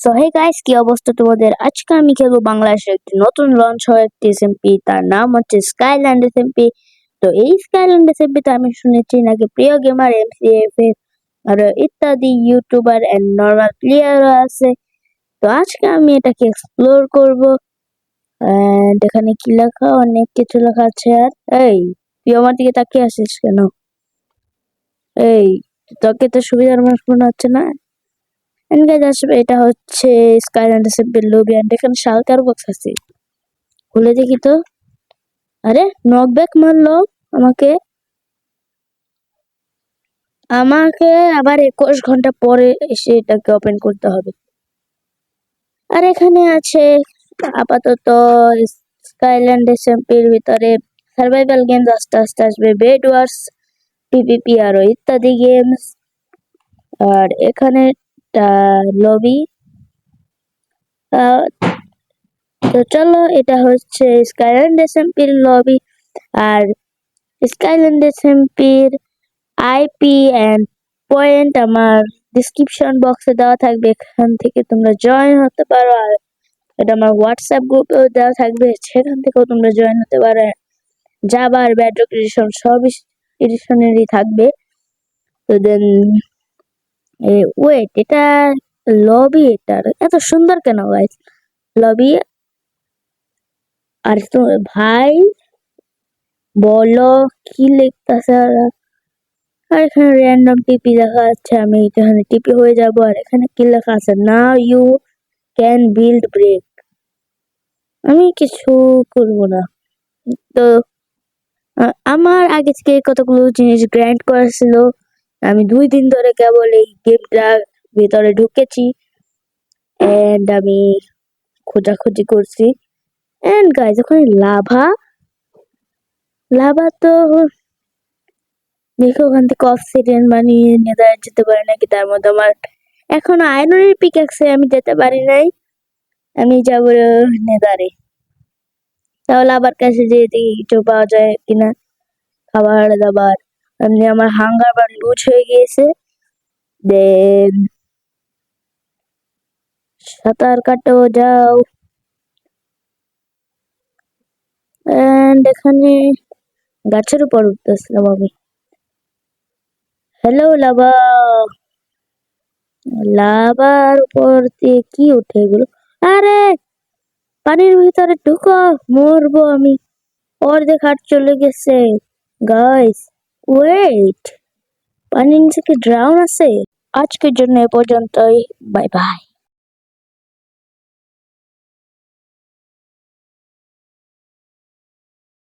So hey guys, কি অবস্থা তোমাদের? আজকে আমি খেলবো বাংলাদেশের একটি নতুন লঞ্চ হওয়া একটি এসএমপি, তার নাম হচ্ছে স্কাইল্যান্ড এসএমপি। তো এই স্কাইল্যান্ড এসএমপি তে আমি শুনেছি নাকি প্রিয় গেমার এমসিএফ এর আর ইত্যাদি ইউটিউবার এন্ড নরমাল প্লেয়ার আছে। তো আজকে আমি এটাকে এক্সপ্লোর করব। এন্ড এখানে কি লেখা? অনেক কিছু লেখা আছে। আর এই, তুই আমার দিকে তাকিয়ে আছিস কেন? এই, তোকে তো সুবিধার মানুষ মনে হচ্ছে না। এন্ড গাইস, আসলে এটা হচ্ছে স্কাইল্যান্ড এসএমপি লবি এন্ড এখানে শালকার বক্স আছে। খুলে দেখি তো। আরে, নকব্যাক মারলো আমাকে। আমাকে আবার 21 ঘন্টা পরে এসে এটাকে ওপেন করতে হবে। আর এখানে আছে আপাতত স্কাইল্যান্ড এসএমপির ভিতরে সার্ভাইভাল গেমস আস্তে আস্তে আসবে, বেড ওয়ার্স, পিভিপি আরো ইত্যাদি গেমস। আর এখানে লবি। তো চলো, এটা হচ্ছে স্কাইল্যান্ড এসএমপির লবি। আর স্কাইল্যান্ড এসএমপির আইপি এন্ড পয়েন্ট আমার ডিসক্রিপশন বক্সে দেওয়া থাকবে, এখান থেকে তোমরা জয়েন হতে পারো। আর এটা আমার হোয়াটসঅ্যাপ গ্রুপেও দেওয়া থাকবে, সেখান থেকেও তোমরা জয়েন হতে পারো। জাভা আর ব্যাডরক এডিশন সব এডিশনেরই থাকবে। তো দেন ওয়েট, এটা লবি, এটা এত সুন্দর কেন গাইস? লবি। আর তো ভাই বলো কি লিখতেছে ওরা? আর এখানে র্যান্ডম টিপি লেখা আছে, আমি এখানে টিপি হয়ে যাব। আর এখানে কি লেখা আছে? Now you can build break. আমি কিছু করব না। তো আমার আগে থেকে কতগুলো জিনিস গ্রাইন্ড করা ছিল। আমি 2 দিন ধরে কেবল এই গেমটার ভিতরে ঢুকেছি এন্ড আমি খোঁজাখুঁজি করছি। এন্ড গাইস, ওখানে লাভা লাভা তো দেখো, ওখান থেকে অক্সিডেন্ট বানিয়ে নেদার যেতে পারে নাকি তার মধ্যে। আমার এখন আয়রনের পিকাক্সে আমি যেতে পারি নাই, আমি যাব নেদারে। তাহলে আবার কাছে যেয়ে দেখি কিছু পাওয়া যায় কিনা, খাবার দাবার। এমনি আমার হাঙ্গার বার লুজ হয়ে গিয়েছে। দেন সাঁতার কাটো যাও। এন্ড এখানে গাছের উপর উঠতেছিলাম আমি। Hello lava. লাভার উপর দিয়ে কি উঠে এগুলো? আরে, পানির ভিতরে ঢুকো, মরবো আমি। অর্ধেক হাট চলে গেছে গাইস। ওয়েট, পানির নিচে কি ড্রাউন আছে? আজকের জন্য এ পর্যন্তই। Bye bye.